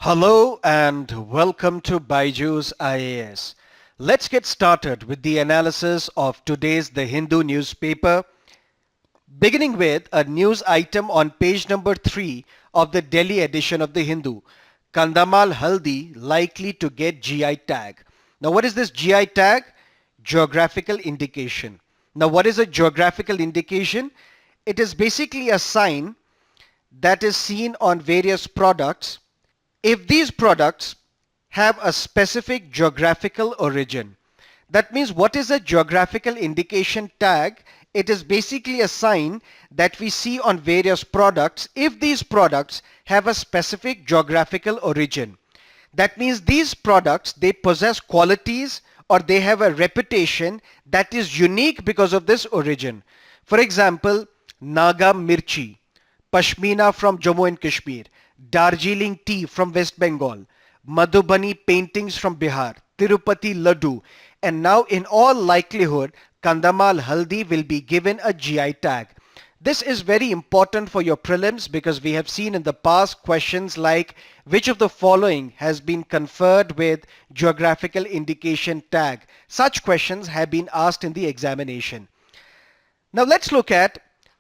Hello and welcome to BYJU'S IAS. Let's get started with the analysis of today's The Hindu newspaper, beginning with a news item on page number 3 of the Delhi edition of The Hindu. Kandamal Haldi likely to get GI tag. Now what is this GI tag? Geographical indication. Now what is a geographical indication? It is basically a sign that is seen on various products if these products have a specific geographical origin. That means what is a geographical indication tag? It is basically a sign that we see on various products if these products have a specific geographical origin. That means these products, they possess qualities or they have a reputation that is unique because of this origin. For example, Naga Mirchi, Pashmina from Jammu and Kashmir, Darjeeling tea from West Bengal, Madhubani paintings from Bihar, Tirupati Laddu, and now in all likelihood, Kandamal Haldi will be given a GI tag. This is very important for your prelims because we have seen in the past questions like which of the following has been conferred with geographical indication tag. Such questions have been asked in the examination. Now let's look at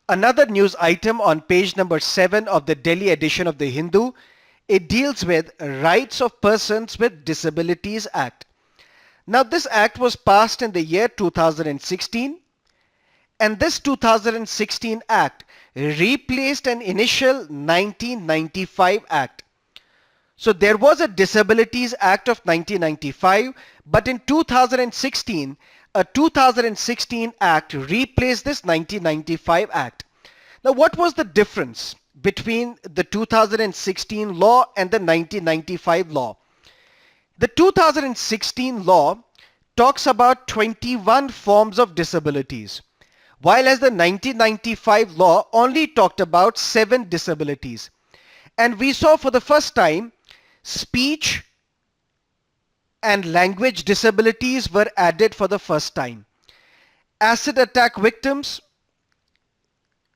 another news item on page number 7 of the Delhi edition of The Hindu. It deals with Rights of Persons with Disabilities Act. Now this act was passed in the year 2016, and this 2016 act replaced an initial 1995 act. So there was a Disabilities Act of 1995, but in 2016, a 2016 act replaced this 1995 act. Now what was the difference between the 2016 law and the 1995 law? The 2016 law talks about 21 forms of disabilities, while as the 1995 law only talked about 7 disabilities. And we saw for the first time speech and language disabilities were added for the first time. Acid attack victims,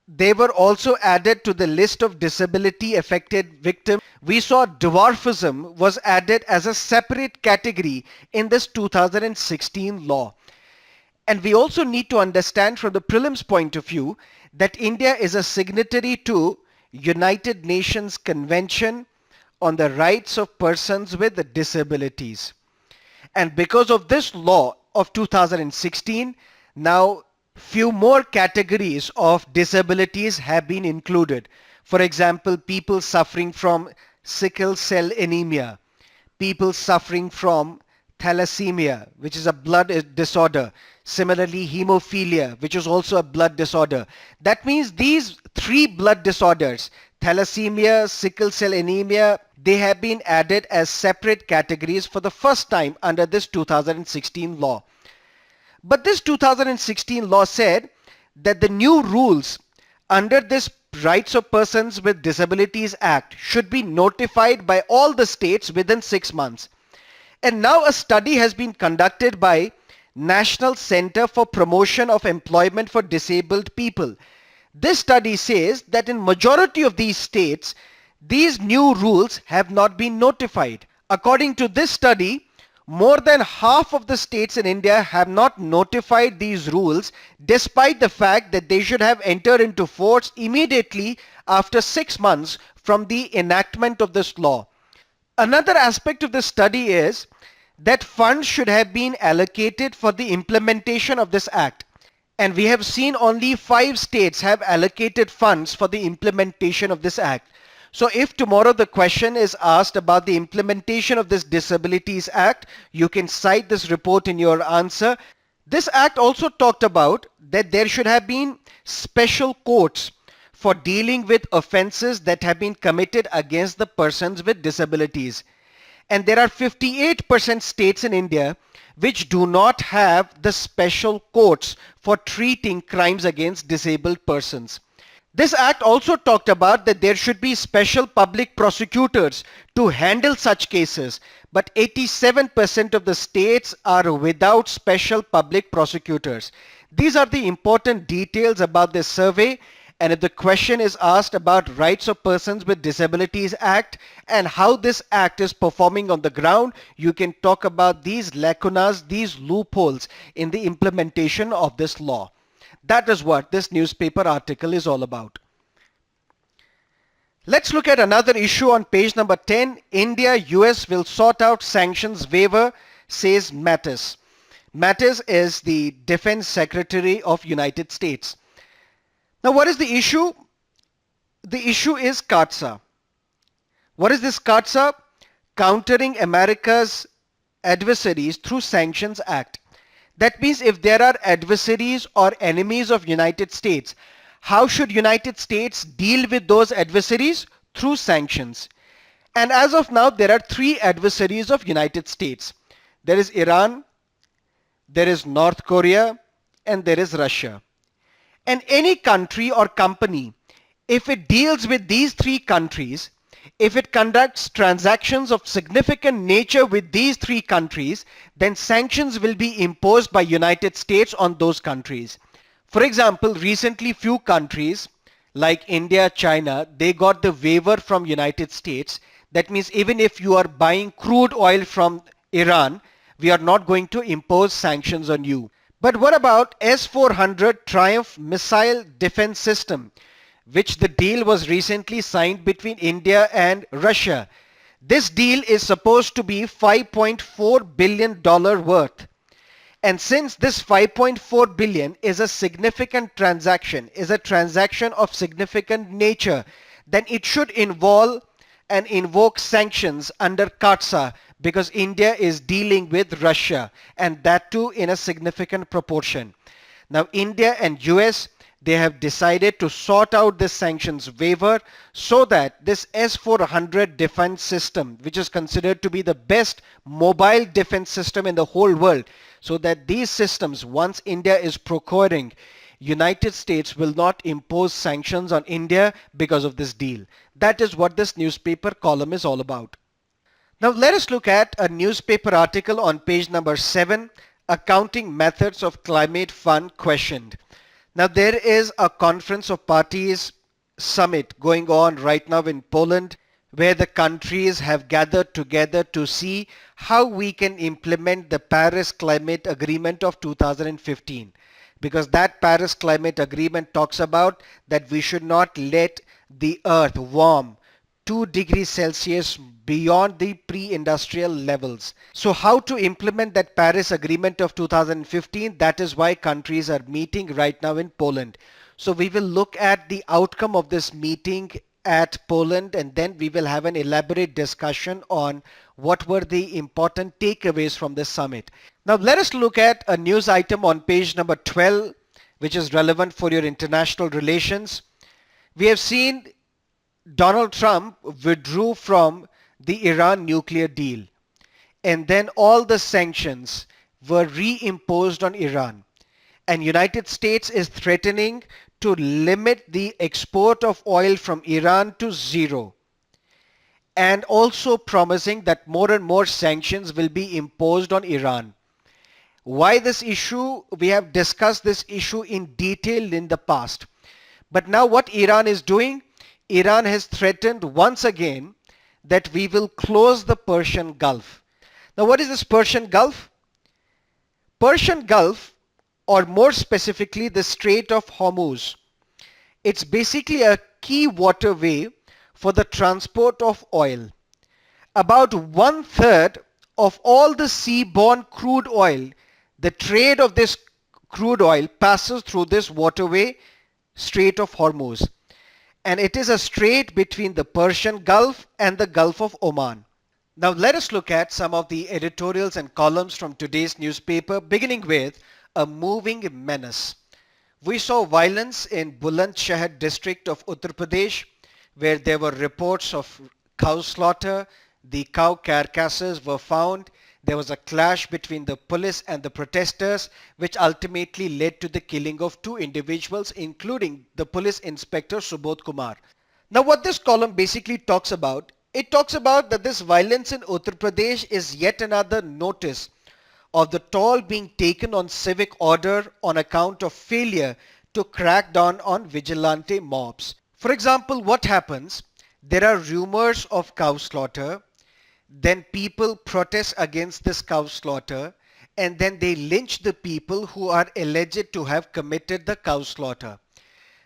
they were also added to the list of disability affected victims. We saw dwarfism was added as a separate category in this 2016 law. And we also need to understand from the prelims point of view that India is a signatory to United Nations Convention on the Rights of Persons with Disabilities. And because of this law of 2016, now few more categories of disabilities have been included. For example, people suffering from sickle cell anemia, people suffering from thalassemia, which is a blood disorder. Similarly, hemophilia, which is also a blood disorder. That means these 3 blood disorders, thalassemia, sickle cell anemia, they have been added as separate categories for the first time under this 2016 law. But this 2016 law said that the new rules under this Rights of Persons with Disabilities Act should be notified by all the states within 6 months. And now a study has been conducted by National Center for Promotion of Employment for Disabled People. This study says that in majority of these states, these new rules have not been notified. According to this study, more than half of the states in India have not notified these rules despite the fact that they should have entered into force immediately after 6 months from the enactment of this law. Another aspect of the study is that funds should have been allocated for the implementation of this act. And we have seen only 5 states have allocated funds for the implementation of this act. So if tomorrow the question is asked about the implementation of this Disabilities Act, you can cite this report in your answer. This act also talked about that there should have been special courts for dealing with offences that have been committed against the persons with disabilities. And there are 58% states in India which do not have the special courts for treating crimes against disabled persons. This act also talked about that there should be special public prosecutors to handle such cases, but 87% of the states are without special public prosecutors. These are the important details about this survey, And if the question is asked about Rights of Persons with Disabilities Act and how this act is performing on the ground, you can talk about these lacunas, these loopholes in the implementation of this law. That is what this newspaper article is all about. Let's look at another issue on page number 10. India-US will sort out sanctions waiver, says Menace. Menace is the Defense Secretary of United States. Now what is the issue? The issue is CAATSA. What is this CAATSA? Countering America's Adversaries Through Sanctions Act. That means if there are adversaries or enemies of United States, how should United States deal with those adversaries? Through sanctions. And as of now, there are three adversaries of United States. There is Iran, there is North Korea, and there is Russia. And any country or company, if it deals with these three countries, if it conducts transactions of significant nature with these three countries, then sanctions will be imposed by United States on those countries. For example, recently few countries like India, China, they got the waiver from United States. That means even if you are buying crude oil from Iran, we are not going to impose sanctions on you. But what about S-400 Triumph missile defense system, which the deal was recently signed between India and Russia? This deal is supposed to be $5.4 billion worth. And since this 5.4 billion is a significant transaction, is a transaction of significant nature, then it should involve and invoke sanctions under CAATSA because India is dealing with Russia, and that too in a significant proportion. Now India and US, they have decided to sort out this sanctions waiver so that this S-400 defense system, which is considered to be the best mobile defense system in the whole world, so that these systems, once India is procuring, United States will not impose sanctions on India because of this deal. That is what this newspaper column is all about. Now let us look at a newspaper article on page number 7, Accounting Methods of Climate Fund Questioned. Now there is a conference of parties summit going on right now in Poland, where the countries have gathered together to see how we can implement the Paris Climate Agreement of 2015. Because that Paris Climate Agreement talks about that we should not let the earth warm 2 degrees Celsius beyond the pre-industrial levels. So how to implement that Paris Agreement of 2015? That is why countries are meeting right now in Poland. So we will look at the outcome of this meeting at Poland, and then we will have an elaborate discussion on what were the important takeaways from this summit. Now let us look at a news item on page number 12, which is relevant for your international relations. We have seen Donald Trump withdrew from the Iran nuclear deal, and then all the sanctions were reimposed on Iran, and United States is threatening to limit the export of oil from Iran to zero, and also promising that more and more sanctions will be imposed on Iran. Why this issue? We have discussed this issue in detail in the past. But now what Iran is doing? Iran has threatened once again that we will close the Persian Gulf. Now what is this Persian Gulf? Persian Gulf, or more specifically the Strait of Hormuz, it's basically a key waterway for the transport of oil. About 1/3 of all the seaborne crude oil, the trade of this crude oil passes through this waterway, Strait of Hormuz. And it is a strait between the Persian Gulf and the Gulf of Oman. Now let us look at some of the editorials and columns from today's newspaper, beginning with a moving menace. We saw violence in Bulandshahr district of Uttar Pradesh, where there were reports of cow slaughter. The cow carcasses were found. There was a clash between the police and the protesters, which ultimately led to the killing of 2 individuals, including the police inspector Subodh Kumar. Now what this column basically talks about, it talks about that this violence in Uttar Pradesh is yet another notice of the toll being taken on civic order on account of failure to crack down on vigilante mobs. For example, what happens? There are rumors of cow slaughter, then people protest against this cow slaughter, and then they lynch the people who are alleged to have committed the cow slaughter.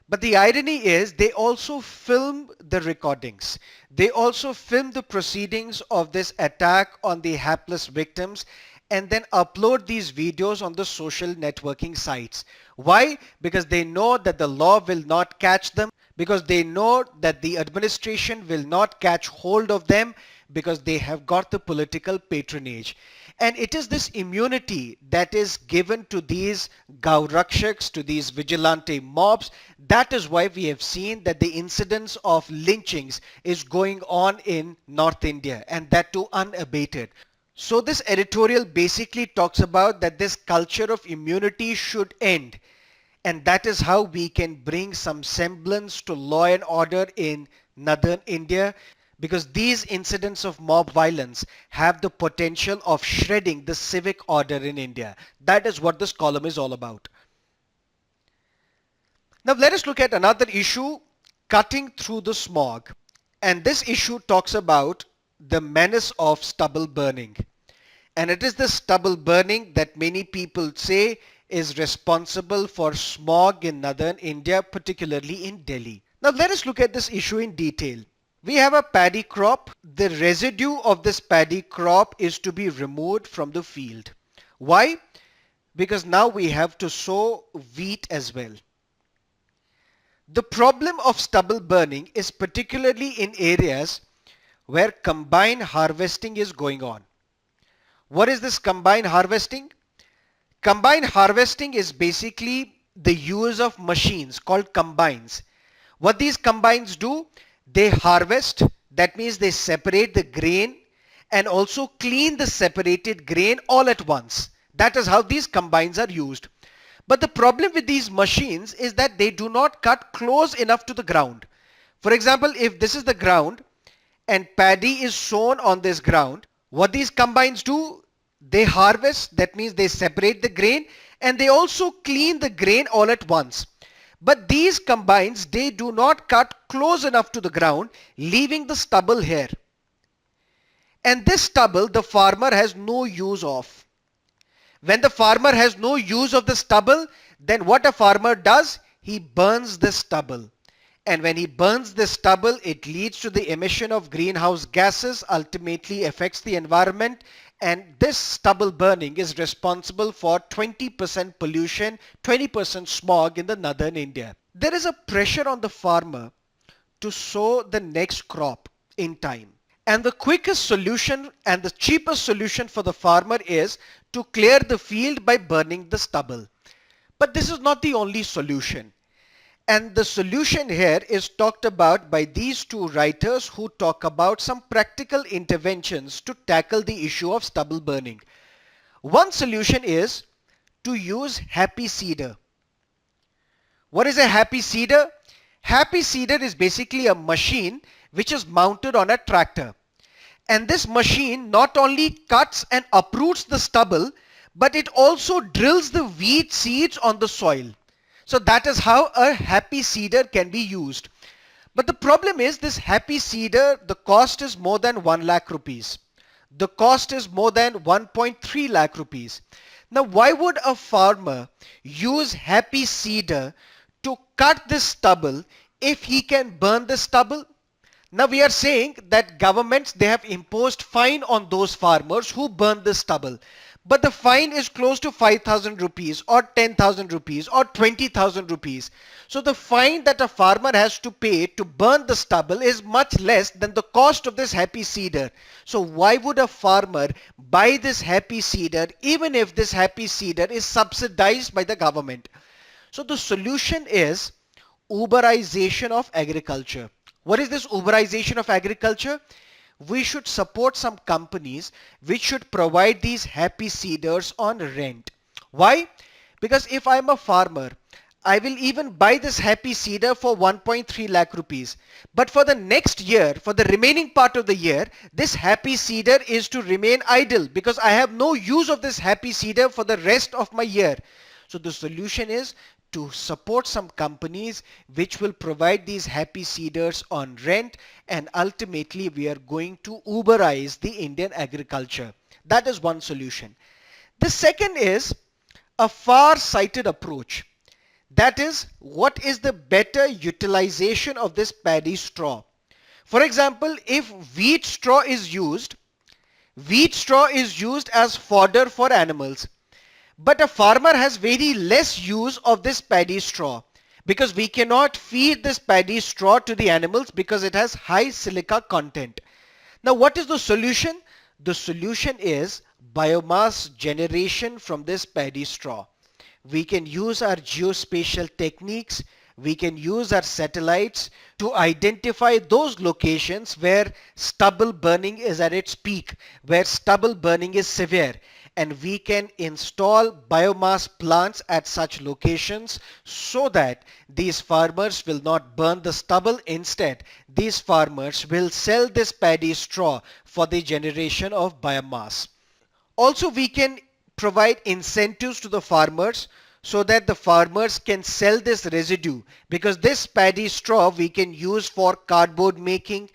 But the irony is they also film the recordings. They also film the proceedings of this attack on the hapless victims and then upload these videos on the social networking sites. Why? Because they know that the law will not catch them, because they know that the administration will not catch hold of them, because they have got the political patronage. And it is this immunity that is given to these Gaurakshaks, to these vigilante mobs. That is why we have seen that the incidence of lynchings is going on in North India, and that too unabated. So this editorial basically talks about that this culture of immunity should end. And that is how we can bring some semblance to law and order in northern India, because these incidents of mob violence have the potential of shredding the civic order in India. That is what this column is all about. Now let us look at another issue, cutting through the smog. And this issue talks about the menace of stubble burning. And it is the stubble burning that many people say is responsible for smog in northern India, particularly in Delhi. Now let us look at this issue in detail. We have a paddy crop. The residue of this paddy crop is to be removed from the field. Why? Because now we have to sow wheat as well. The problem of stubble burning is particularly in areas where combined harvesting is going on. What is this combined harvesting? Combined harvesting is basically the use of machines called combines. What these combines do? They harvest, that means they separate the grain and also clean the separated grain all at once. That is how these combines are used. But the problem with these machines is that they do not cut close enough to the ground. For example, if this is the ground and paddy is sown on this ground, what these combines do? They harvest, that means they separate the grain, and they also clean the grain all at once. But these combines, they do not cut close enough to the ground, leaving the stubble here. And this stubble the farmer has no use of. When the farmer has no use of the stubble, then what a farmer does? He burns the stubble. And when he burns the stubble, it leads to the emission of greenhouse gases, ultimately affects the environment. And this stubble burning is responsible for 20% pollution, 20% smog in the northern India. There is a pressure on the farmer to sow the next crop in time. And the quickest solution and the cheapest solution for the farmer is to clear the field by burning the stubble. But this is not the only solution. And the solution here is talked about by these two writers who talk about some practical interventions to tackle the issue of stubble burning. One solution is to use happy seeder. What is a happy seeder? Happy seeder is basically a machine which is mounted on a tractor. And this machine not only cuts and uproots the stubble, but it also drills the wheat seeds on the soil. So that is how a happy seeder can be used. But the problem is this happy seeder, the cost is more than 1 lakh rupees. The cost is more than 1.3 lakh rupees. Now why would a farmer use happy seeder to cut this stubble if he can burn the stubble? Now we are saying that governments, they have imposed fine on those farmers who burn the stubble. But the fine is close to 5,000 rupees or 10,000 rupees or 20,000 rupees. So the fine that a farmer has to pay to burn the stubble is much less than the cost of this happy seeder. So why would a farmer buy this happy seeder even if this happy seeder is subsidized by the government? So the solution is Uberization of agriculture. What is this Uberization of agriculture? We should support some companies which should provide these happy seeders on rent. Why? Because if I'm a farmer, I will even buy this happy seeder for 1.3 lakh rupees. But for the next year, for the remaining part of the year, this happy seeder is to remain idle because I have no use of this happy seeder for the rest of my year. So the solution is to support some companies which will provide these happy seeders on rent, and ultimately we are going to Uberize the Indian agriculture. That is one solution. The second is a far-sighted approach. That is, what is the better utilization of this paddy straw? For example, if wheat straw is used as fodder for animals. But a farmer has very less use of this paddy straw because we cannot feed this paddy straw to the animals because it has high silica content. Now what is the solution? The solution is biomass generation from this paddy straw. We can use our geospatial techniques, we can use our satellites to identify those locations where stubble burning is at its peak, where stubble burning is severe, and we can install biomass plants at such locations so that these farmers will not burn the stubble. Instead, these farmers will sell this paddy straw for the generation of biomass. Also, we can provide incentives to the farmers so that the farmers can sell this residue, because this paddy straw we can use for cardboard making,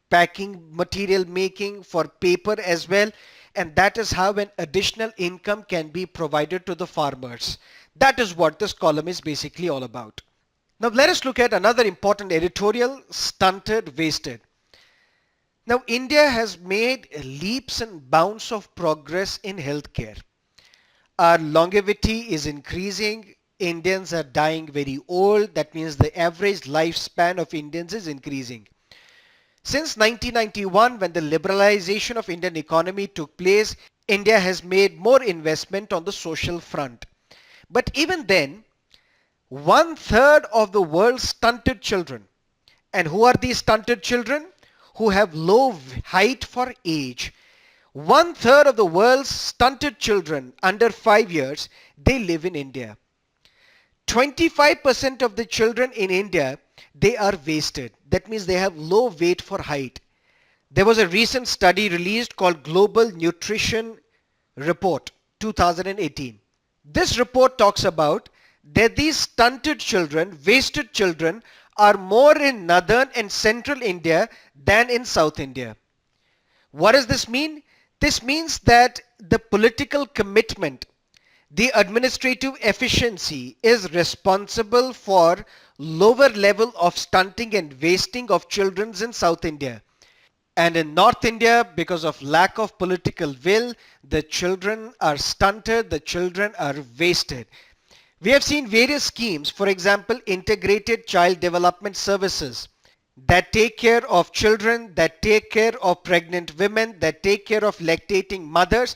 packing material making, for paper as well, and that is how an additional income can be provided to the farmers. That is what this column is basically all about. Now let us look at another important editorial, Stunted Wasted. Now India has made leaps and bounds of progress in healthcare. Our longevity is increasing. Indians are dying very old. That means the average lifespan of Indians is increasing. Since 1991, when the liberalization of Indian economy took place, India has made more investment on the social front. But even then, 1/3 of the world's stunted children, and who are these stunted children? Who have low height for age. 1/3 of the world's stunted children under 5 years, they live in India. 25% of the children in India, they are wasted. That means they have low weight for height. There was a recent study released called Global Nutrition Report 2018. This report talks about that these stunted children, wasted children, are more in northern and central India than in South India. What does this mean? This means that the political commitment, the administrative efficiency is responsible for lower level of stunting and wasting of children in South India. And in North India, because of lack of political will, the children are stunted, the children are wasted. We have seen various schemes, for example, integrated child development services that take care of children, that take care of pregnant women, that take care of lactating mothers.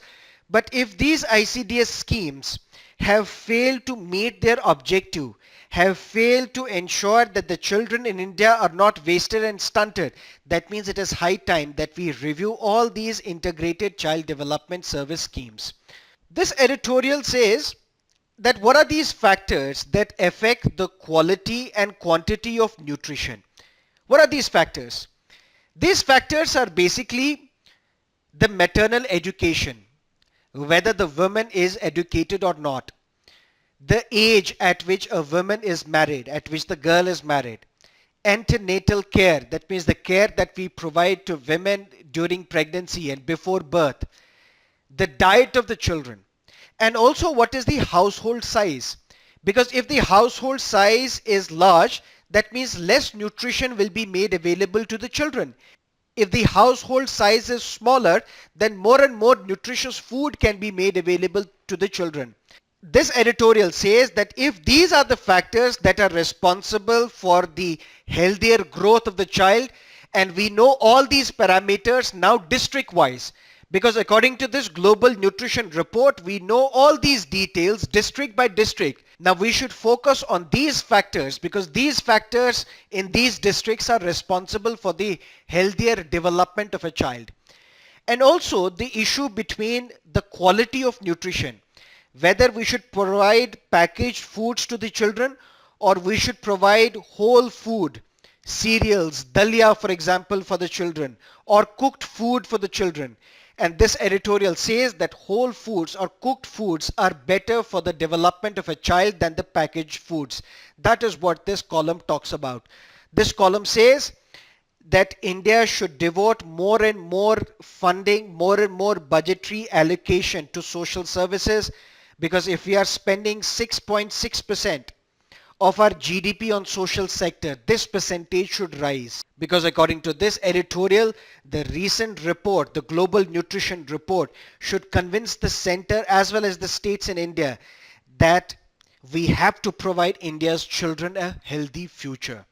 But if these ICDS schemes have failed to meet their objective, have failed to ensure that the children in India are not wasted and stunted, that means it is high time that we review all these integrated child development service schemes. This editorial says that what are these factors that affect the quality and quantity of nutrition? What are these factors? These factors are basically the maternal education, whether the woman is educated or not, the age at which a woman is married, at which the girl is married, antenatal care, that means the care that we provide to women during pregnancy and before birth, the diet of the children, and also what is the household size. Because if the household size is large, that means less nutrition will be made available to the children. If the household size is smaller, then more and more nutritious food can be made available to the children. This editorial says that if these are the factors that are responsible for the healthier growth of the child, and we know all these parameters now district-wise, because according to this global nutrition report, we know all these details district by district. Now we should focus on these factors because these factors in these districts are responsible for the healthier development of a child. And also the issue between the quality of nutrition, whether we should provide packaged foods to the children or we should provide whole food, cereals, dalia for example for the children, or cooked food for the children. And this editorial says that whole foods or cooked foods are better for the development of a child than the packaged foods. That is what this column talks about. This column says that India should devote more and more funding, more and more budgetary allocation to social services, because if we are spending 6.6% of our GDP on social sector, this percentage should rise. Because according to this editorial, the recent report, the Global Nutrition Report, should convince the center as well as the states in India that we have to provide India's children a healthy future.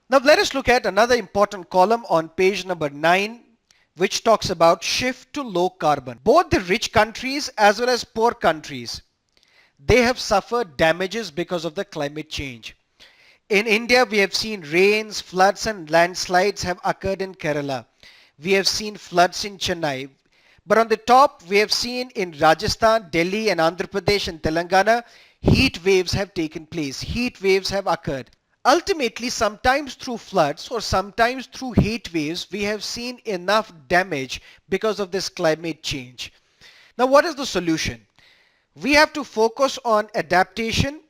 Now let us look at another important column on page number 9, which talks about shift to low carbon. Both the rich countries as well as poor countries, they have suffered damages because of the climate change. In India, we have seen rains, floods and landslides have occurred in Kerala. We have seen floods in Chennai. But on the top, we have seen in Rajasthan, Delhi and Andhra Pradesh and Telangana, heat waves have taken place. Heat waves have occurred. Ultimately, sometimes through floods or sometimes through heat waves, we have seen enough damage because of this climate change. Now, what is the solution? We have to focus on adaptation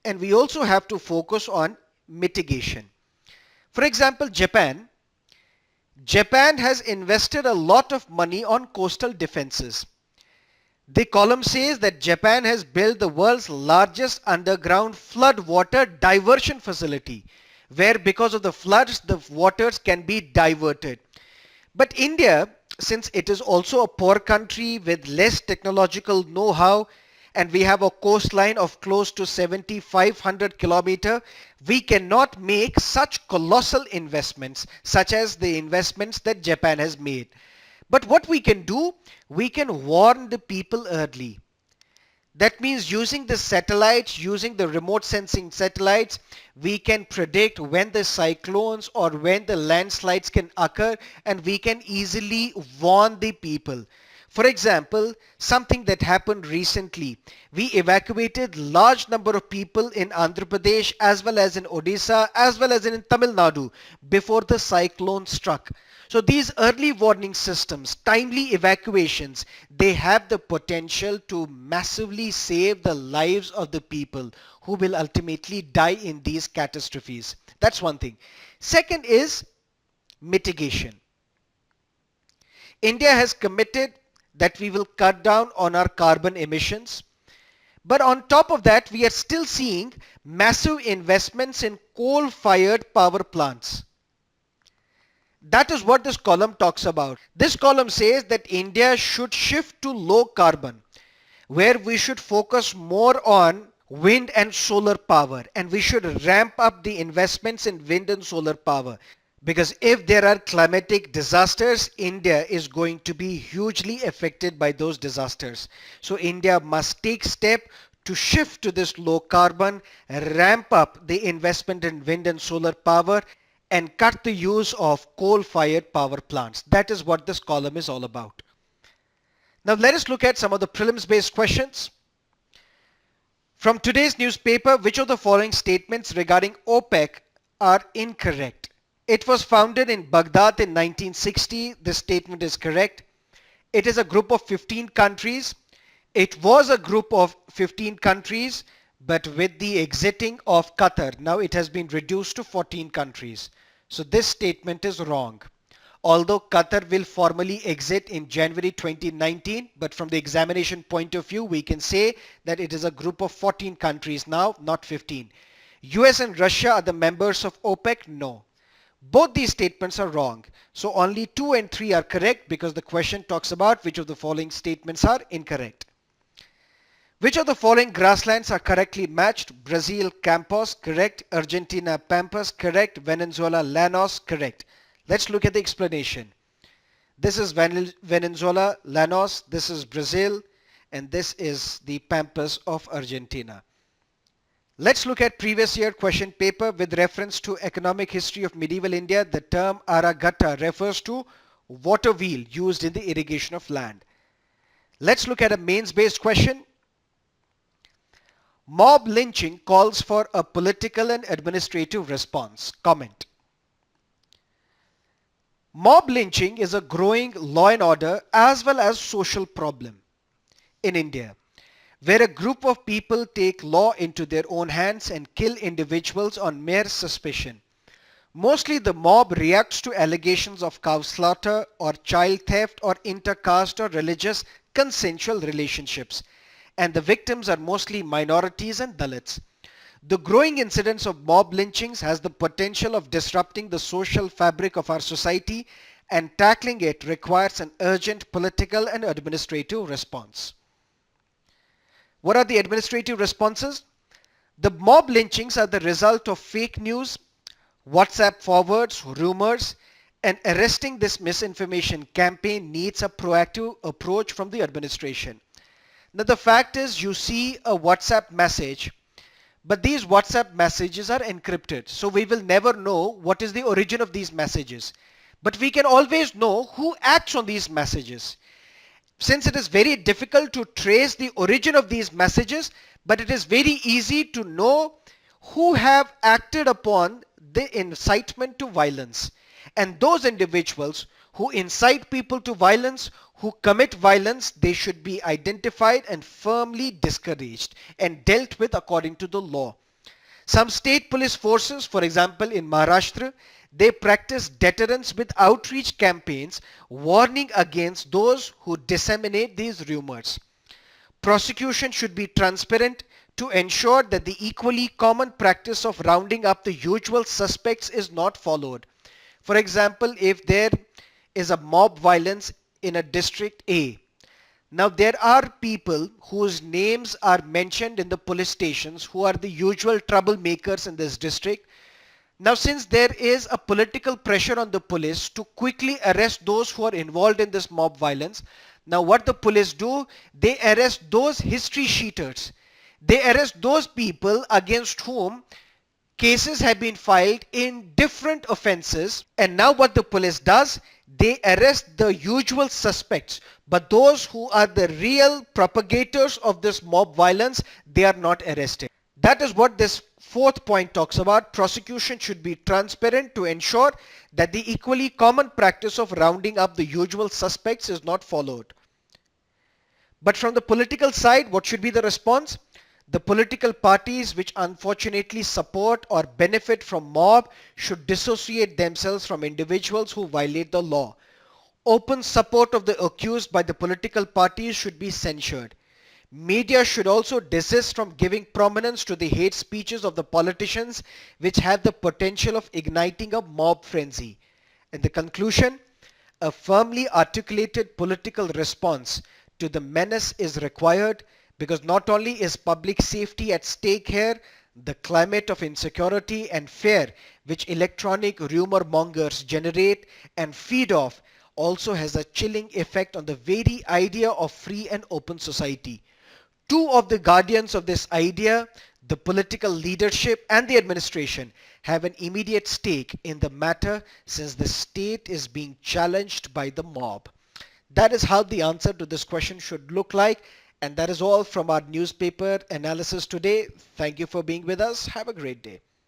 and we also have to focus on mitigation. For example, Japan has invested a lot of money on coastal defenses. The column says that Japan has built the world's largest underground flood water diversion facility, where because of the floods, the waters can be diverted. But India, since it is also a poor country with less technological know-how, and we have a coastline of close to 7,500 kilometers, we cannot make such colossal investments such as the investments that Japan has made. But what we can do, we can warn the people early. That means using the satellites, using the remote sensing satellites, we can predict when the cyclones or when the landslides can occur, and we can easily warn the people. For example, something that happened recently, we evacuated large number of people in Andhra Pradesh as well as in Odisha as well as in Tamil Nadu before the cyclone struck. So these early warning systems, timely evacuations, they have the potential to massively save the lives of the people who will ultimately die in these catastrophes. That's one thing. Second is mitigation. India has committed that we will cut down on our carbon emissions. But on top of that, we are still seeing massive investments in coal-fired power plants. That is what this column talks about. This column says that India should shift to low carbon, where we should focus more on wind and solar power, and we should ramp up the investments in wind and solar power. Because if there are climatic disasters, India is going to be hugely affected by those disasters. So India must take step to shift to this low carbon, ramp up the investment in wind and solar power, and cut the use of coal-fired power plants. That is what this column is all about. Now let us look at some of the prelims-based questions. From today's newspaper, which of the following statements regarding OPEC are incorrect? It was founded in Baghdad in 1960. This statement is correct. It is a group of 15 countries. It was a group of 15 countries, but with the exiting of Qatar, now it has been reduced to 14 countries. So this statement is wrong. Although Qatar will formally exit in January 2019, but from the examination point of view, we can say that it is a group of 14 countries now, not 15. US and Russia are the members of OPEC? No. Both these statements are wrong. So only 2 and 3 are correct because the question talks about which of the following statements are incorrect. Which of the following grasslands are correctly matched? Brazil, Campos, correct. Argentina, Pampas, correct. Venezuela, Llanos, correct. Let's look at the explanation. This is Venezuela, Llanos, this is Brazil, and this is the Pampas of Argentina. Let's look at previous year question paper with reference to economic history of medieval India. The term Aragatta refers to water wheel used in the irrigation of land. Let's look at a mains based question. Mob lynching calls for a political and administrative response. Comment. Mob lynching is a growing law and order as well as social problem in India, where a group of people take law into their own hands and kill individuals on mere suspicion. Mostly the mob reacts to allegations of cow slaughter or child theft or intercaste or religious consensual relationships, and the victims are mostly minorities and Dalits. The growing incidence of mob lynchings has the potential of disrupting the social fabric of our society, and tackling it requires an urgent political and administrative response. What are the administrative responses? The mob lynchings are the result of fake news, WhatsApp forwards, rumors, and arresting this misinformation campaign needs a proactive approach from the administration. Now the fact is, you see a WhatsApp message, but these WhatsApp messages are encrypted, so we will never know what is the origin of these messages. But we can always know who acts on these messages. Since it is very difficult to trace the origin of these messages, but it is very easy to know who have acted upon the incitement to violence. And those individuals who incite people to violence, who commit violence, they should be identified and firmly discouraged and dealt with according to the law. Some state police forces, for example in Maharashtra, they practice deterrence with outreach campaigns warning against those who disseminate these rumors. Prosecution should be transparent to ensure that the equally common practice of rounding up the usual suspects is not followed. For example, if there is a mob violence in a district A, now there are people whose names are mentioned in the police stations who are the usual troublemakers in this district. Now since there is a political pressure on the police to quickly arrest those who are involved in this mob violence, now what the police do, they arrest those history sheeters. They arrest those people against whom cases have been filed in different offenses, and now what the police does, they arrest the usual suspects, but those who are the real propagators of this mob violence, they are not arrested. That is what this fourth point talks about. Prosecution should be transparent to ensure that the equally common practice of rounding up the usual suspects is not followed. But from the political side, what should be the response? The political parties which unfortunately support or benefit from mob should dissociate themselves from individuals who violate the law. Open support of the accused by the political parties should be censured. Media should also desist from giving prominence to the hate speeches of the politicians which have the potential of igniting a mob frenzy. In the conclusion, a firmly articulated political response to the menace is required, because not only is public safety at stake here, the climate of insecurity and fear which electronic rumor mongers generate and feed off also has a chilling effect on the very idea of free and open society. Two of the guardians of this idea, the political leadership and the administration, have an immediate stake in the matter since the state is being challenged by the mob. That is how the answer to this question should look like. And that is all from our newspaper analysis today. Thank you for being with us. Have a great day.